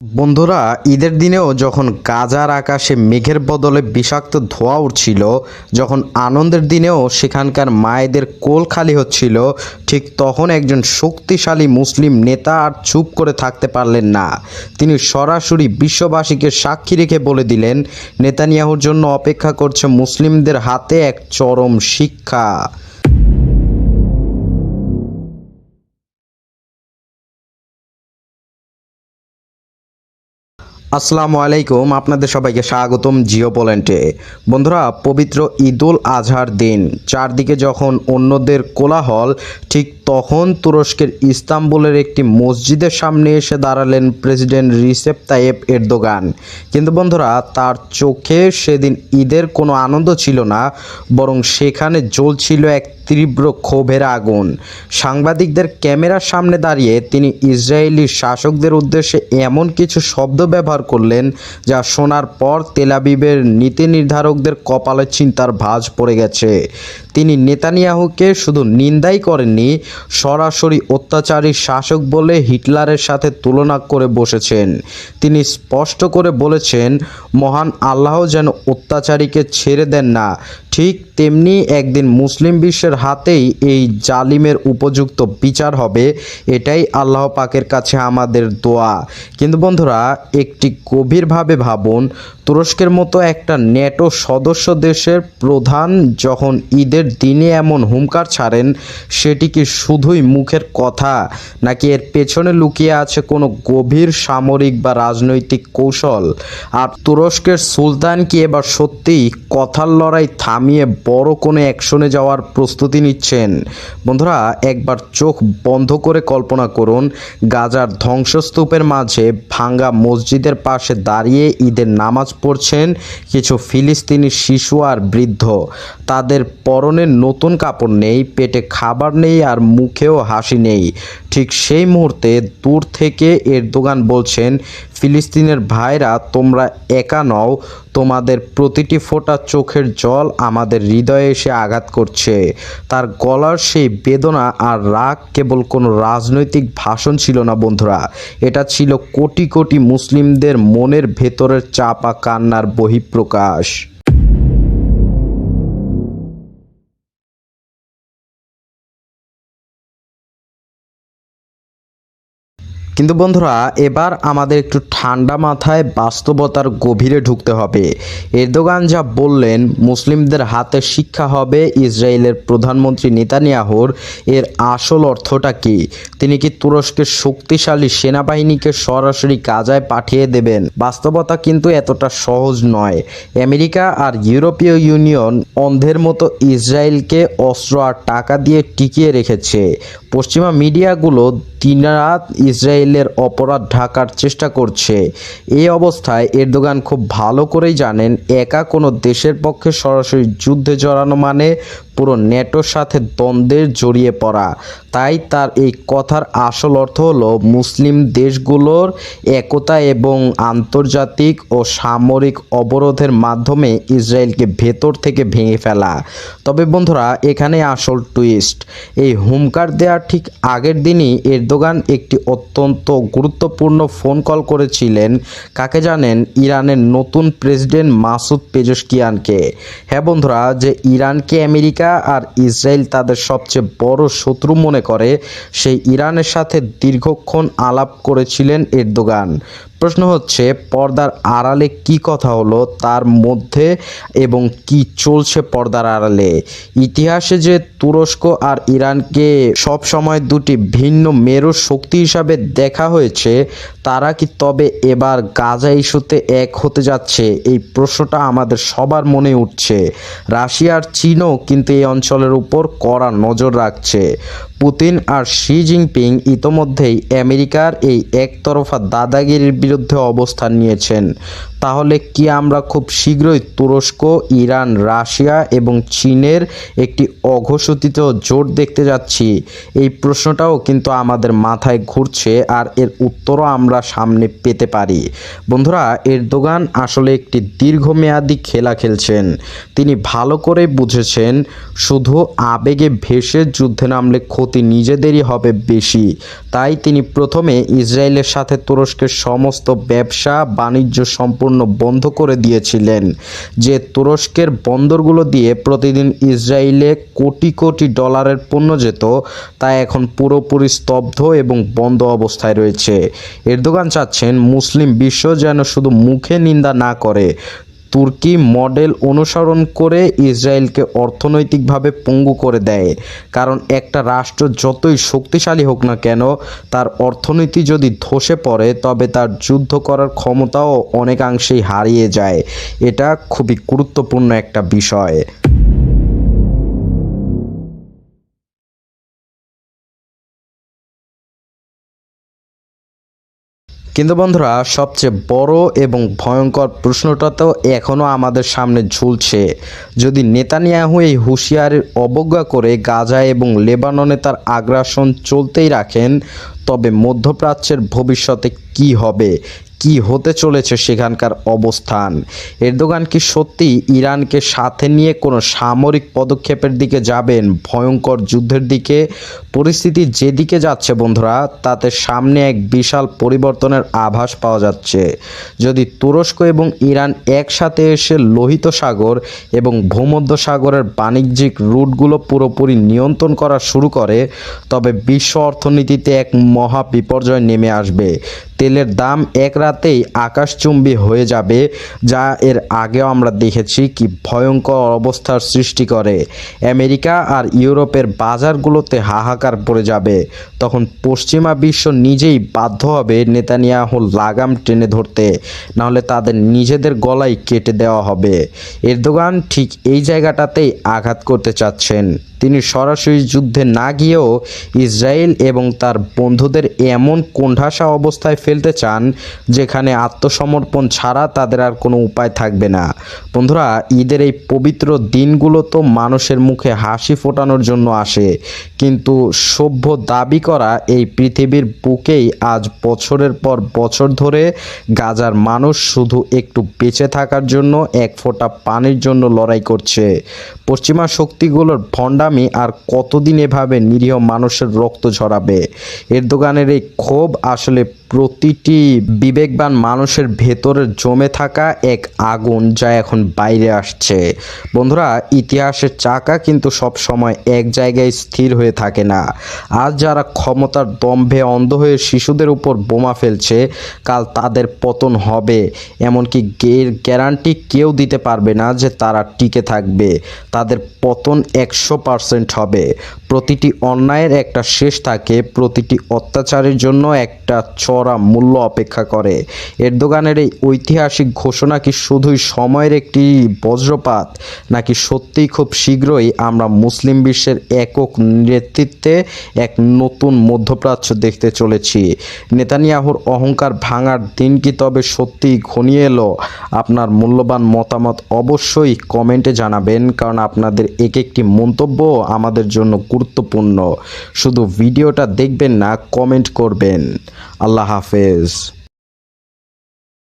বন্ধুরা, ঈদের দিনেও যখন গাজার আকাশে মেঘের বদলে বিষাক্ত ধোঁয়া উঠছিল, যখন আনন্দের দিনেও সেখানকার মায়েদের কোল খালি হচ্ছিল, ঠিক তখন একজন শক্তিশালী মুসলিম নেতা আর চুপ করে থাকতে পারলেন না। তিনি সরাসরি বিশ্ববাসীকে সাক্ষী রেখে বলে দিলেন, নেতানিয়াহুর জন্য অপেক্ষা করছে মুসলিমদের হাতে এক চরম শিক্ষা। আসসালামু আলাইকুম, আপনাদের সবাইকে স্বাগতম জিও পোল্যান্ডে। বন্ধুরা, পবিত্র ঈদুল আজহার দিন চারদিকে যখন অন্যদের কোলাহল, ঠিক তখন তুরস্কের ইস্তাম্বুলের একটি মসজিদের সামনে এসে দাঁড়ালেন প্রেসিডেন্ট রিসেপ তাইয়েপ এরদোগান। কিন্তু বন্ধুরা, তার চোখে সেদিন ঈদের কোনো আনন্দ ছিল না, বরং সেখানে জ্বলছিল এক তীব্র ক্ষোভের আগুন। সাংবাদিকদের ক্যামেরার সামনে দাঁড়িয়ে তিনি ইসরায়েলি শাসকদের উদ্দেশ্যে এমন কিছু শব্দ ব্যবহার করলেন যা শোনার পর তেল আবিবের নীতি নির্ধারকদের কপালে চিন্তার ভাঁজ পড়ে গেছে। তিনি নেতানিয়াহুকে শুধু নিন্দাই করেননি, সরাসরি অত্যাচারী শাসক বলে হিটলারের সাথে তুলনা করে বসেছেন। তিনি স্পষ্ট করে বলেছেন, মহান আল্লাহ যেন অত্যাচারীকে ছেড়ে দেন না, ঠিক তেমনি একদিন মুসলিম বিশ্বের হাতেই এই জালিমের উপযুক্ত বিচার হবে। এটাই আল্লাহ পাকের কাছে আমাদের দোয়া। কিন্তু বন্ধুরা, একটি গভীরভাবে ভাবুন, তুরস্কের মতো একটা ন্যাটো সদস্য দেশের প্রধান যখন ঈদের দিনে এমন হুঙ্কার ছাড়েন, সেটি কি শুধুই মুখের কথা, নাকি এর পেছনে লুকিয়ে আছে কোনো গভীর সামরিক বা রাজনৈতিক কৌশল? আর তুরস্কের সুলতান কি এবার সত্যিই কথার লড়াই থামিয়ে বড় কোনো অ্যাকশনে যাওয়ার প্রস্তুতি নিচ্ছেন? বন্ধুরা, একবার চোখ বন্ধ করে কল্পনা করুন, গাজার ধ্বংসস্তূপের মাঝে ভাঙ্গা মসজিদের পাশে দাঁড়িয়ে ঈদের নামাজ পড়ছেন কিছু ফিলিস্তিনি শিশু আর বৃদ্ধ। তাদের পরনে নতুন কাপড় নেই, পেটে খাবার নেই, আর মুখেও হাসি নেই। ঠিক সেই মুহূর্তে দূর থেকে এরদোগান বলছেন, ফিলিস্তিনের ভাইরা, তোমরা একা নও, তোমাদের প্রতিটি ফোঁটা চোখের জল আমাদের হৃদয়ে এসে আঘাত করছে। তার গলার সেই বেদনা আর রাগ কেবল কোনো রাজনৈতিক ভাষণ ছিল না বন্ধুরা, এটা ছিল কোটি কোটি মুসলিমদের মনের ভেতরের চাপা কান্নার বহিঃপ্রকাশ। কিন্তু বন্ধুরা, এবার আমাদের একটু ঠান্ডা মাথায় বাস্তবতার গভীরে ঢুকতে হবে। এরদোগান যা বললেন, মুসলিমদের হাতে শিক্ষা হবে ইসরায়েলের প্রধানমন্ত্রী নেতানিয়াহুর, এর আসল অর্থটা কি? তিনি কি তুরস্কের শক্তিশালী সেনাবাহিনীকে সরাসরি গাজায় পাঠিয়ে দেবেন? বাস্তবতা কিন্তু এতটা সহজ নয়। আমেরিকা আর ইউরোপীয় ইউনিয়ন অন্ধের মতো ইসরায়েলকে অস্ত্র আর টাকা দিয়ে টিকিয়ে রেখেছে। পশ্চিমা মিডিয়াগুলো দিনরাত ইসরায়েলের অপরাধ ঢাকার চেষ্টা করছে। এই অবস্থায় এরদোগান খুব ভালো করেই জানেন, একা কোনো দেশের পক্ষে সরাসরি যুদ্ধে জড়ানো মানে পুরো ন্যাটোর সাথে দ্বন্দ্বে জড়িয়ে পড়া। তাই তার এই কথার আসল অর্থ হলো মুসলিম দেশগুলোর একতা এবং আন্তর্জাতিক ও সামরিক অবরোধের মাধ্যমে ইসরায়েলকে ভেতর থেকে ভেঙে ফেলা। তবে বন্ধুরা, এখানে আসল টুইস্ট। এই হুমকার দেওয়ার ঠিক আগের দিনই এরদোগান একটি অত্যন্ত গুরুত্বপূর্ণ ফোন কল করেছিলেন। কাকে জানেন? ইরানের নতুন প্রেসিডেন্ট মাসুদ পেজেশকিয়ানকে। হ্যাঁ বন্ধুরা, যে ইরানকে আমেরিকা আর ইসরায়েল তাদের সবচেয়ে বড় শত্রু মনে করে, সেই ইরানের সাথে দীর্ঘক্ষণ আলাপ করেছিলেন এরদোগান। প্রশ্ন হচ্ছে, পর্দার আড়ালে কি কথা হলো তার মধ্যে, এবং কি চলছে পর্দার আড়ালে? ইতিহাসে যে তুরস্ক আর ইরানকে সব সময় দুটি ভিন্ন মেরু শক্তি হিসাবে দেখা হয়েছে, তারা কি তবে এবার গাজা ইস্যুতে এক হতে যাচ্ছে? এই প্রশ্নটা আমাদের সবার মনে উঠছে। রাশিয়া আর চীনও কিন্তু এই অঞ্চলের উপর কড়া নজর রাখছে। পুতিন আর শি জিনপিং ইতোমধ্যেই আমেরিকার এই একতরফা দাদাগিরির বিরুদ্ধে অবস্থান নিয়েছেন। তাহলে কি আমরা খুব শীঘ্রই তুরস্ক, ইরান, রাশিয়া এবং চীনের একটি অঘোষিত জোট দেখতে যাচ্ছি? এই প্রশ্নটাও কিন্তু আমাদের মাথায় ঘুরছে, আর এর উত্তরও আমরা সামনে পেতে পারি। বন্ধুরা, এরদোগান আসলে একটি দীর্ঘমেয়াদী খেলা খেলছেন। তিনি ভালো করে বুঝেছেন, শুধু আবেগে ভেসে যুদ্ধে নামলে ক্ষতি ক্ষতি নিজেদেরই হবে বেশি। তাই তিনি প্রথমে ইসরায়েলের সাথে তুরস্কের সমস্ত ব্যবসা বাণিজ্য সম্পূর্ণ বন্ধ করে দিয়েছিলেন। যে তুরস্কের বন্দরগুলো দিয়ে প্রতিদিন ইসরায়েলে কোটি কোটি ডলারের পণ্য যেত, তা এখন পুরোপুরি স্তব্ধ এবং বন্ধ অবস্থায় রয়েছে। এরদোগান চাচ্ছেন মুসলিম বিশ্ব যেন শুধু মুখে নিন্দা না করে, তুর্কি মডেল অনুসরণ করে ইসরায়েলকে অর্থনৈতিকভাবে পঙ্গু করে দেয়। কারণ একটা রাষ্ট্র যতই শক্তিশালী হোক না কেন, তার অর্থনীতি যদি ধসে পড়ে তবে তার যুদ্ধ করার ক্ষমতাও অনেকাংশেই হারিয়ে যায়। এটা খুবই গুরুত্বপূর্ণ একটা বিষয়। কিন্তু বন্ধুরা, সবচেয়ে বড় এবং ভয়ঙ্কর প্রশ্নটা তো এখনও আমাদের সামনে ঝুলছে। যদি নেতানিয়াহু এই হুঁশিয়ারির অবজ্ঞা করে গাজা এবং লেবাননে তার আগ্রাসন চলতেই রাখেন, তবে মধ্যপ্রাচ্যের ভবিষ্যতে কি হবে, কি হতে চলেছে সেখানকার অবস্থান? এরদোগান কি সত্যি ইরানকে সাথে নিয়ে কোনো সামরিক পদক্ষেপের দিকে যাবেন, ভয়ঙ্কর যুদ্ধের দিকে? পরিস্থিতি যেদিকে যাচ্ছে বন্ধুরা, তাতে সামনে এক বিশাল পরিবর্তনের আভাস পাওয়া যাচ্ছে। যদি তুরস্ক এবং ইরান একসাথে এসে লোহিত সাগর এবং ভূমধ্য সাগরের বাণিজ্যিক রুটগুলো পুরোপুরি নিয়ন্ত্রণ করা শুরু করে, তবে বিশ্ব অর্থনীতিতে এক মহা বিপর্যয় নেমে আসবে। তেলের দাম এক রাতেই আকাশচুম্বী হয়ে যাবে, যা এর আগেও আমরা দেখেছি কি ভয়ঙ্কর অবস্থার সৃষ্টি করে। আমেরিকা আর ইউরোপের বাজারগুলোতে হাহাকার পড়ে যাবে। তখন পশ্চিমা বিশ্ব নিজেই বাধ্য হবে নেতানিয়াহুর লাগাম টেনে ধরতে, নাহলে তাদের নিজেদের গলায় কেটে দেওয়া হবে। এরদোগান ঠিক এই জায়গাটাতেই আঘাত করতে চাচ্ছেন। তিনি সরাসরি যুদ্ধে না গিয়েও ইসরায়েল এবং তার বন্ধুদের এমন কোণঠাসা অবস্থায় ফেলতে চান যেখানে আত্মসমর্পণ ছাড়া তাদের আর কোনো উপায় থাকবে না। বন্ধুরা, ঈদের এই পবিত্র দিনগুলো তো মানুষের মুখে হাসি ফোটানোর জন্য আসে, কিন্তু সভ্য দাবি করা এই পৃথিবীর বুকেই আজ বছরের পর বছর ধরে গাজার মানুষ শুধু একটু বেঁচে থাকার জন্য, এক ফোঁটা পানির জন্য লড়াই করছে। পশ্চিমা শক্তিগুলোর ভণ্ডামি আর কতদিন এভাবে নিরীহ মানুষের রক্ত ঝরাবে? এরদোগানের এই ক্ষোভ আসলে প্রতিটি বিবেকবান মানুষের ভেতরে জমে থাকা এক আগুন, যা এখন বাইরে আসছে। বন্ধুরা, ইতিহাসের চাকা কিন্তু সব সময় এক জায়গায় স্থির হয়ে থাকে না। আজ যারা ক্ষমতার দম্ভে অন্ধ হয়ে শিশুদের উপর বোমা ফেলছে, কাল তাদের পতন হবে। এমনকি গ্যারান্টি কেউ দিতে পারবে না যে তারা টিকে থাকবে। তাদের পতন 100% হবে। প্রতিটি অন্যায়ের একটা শেষ থাকে, প্রতিটি অত্যাচারের জন্য একটা চড়া মূল্য অপেক্ষা করে। এরদোগানের এই ঐতিহাসিক ঘোষণা কি শুধুই সময়ের একটি বজ্রপাত, নাকি সত্যিই খুব শীঘ্রই আমরা মুসলিম বিশ্বের একক নেতৃত্বে এক নতুন মধ্যপ্রাচ্য দেখতে চলেছি? নেতানিয়াহুর অহংকার ভাঙার দিন কি তবে সত্যিই ঘনিয়ে এলো? আপনার মূল্যবান মতামত অবশ্যই কমেন্টে জানাবেন, কারণ আপনাদের এক একটি মন্তব্য আমাদের জন্য গুরুত্বপূর্ণ। শুধু ভিডিওটা দেখবেন না, কমেন্ট করবেন। আল্লাহ হাফেজ।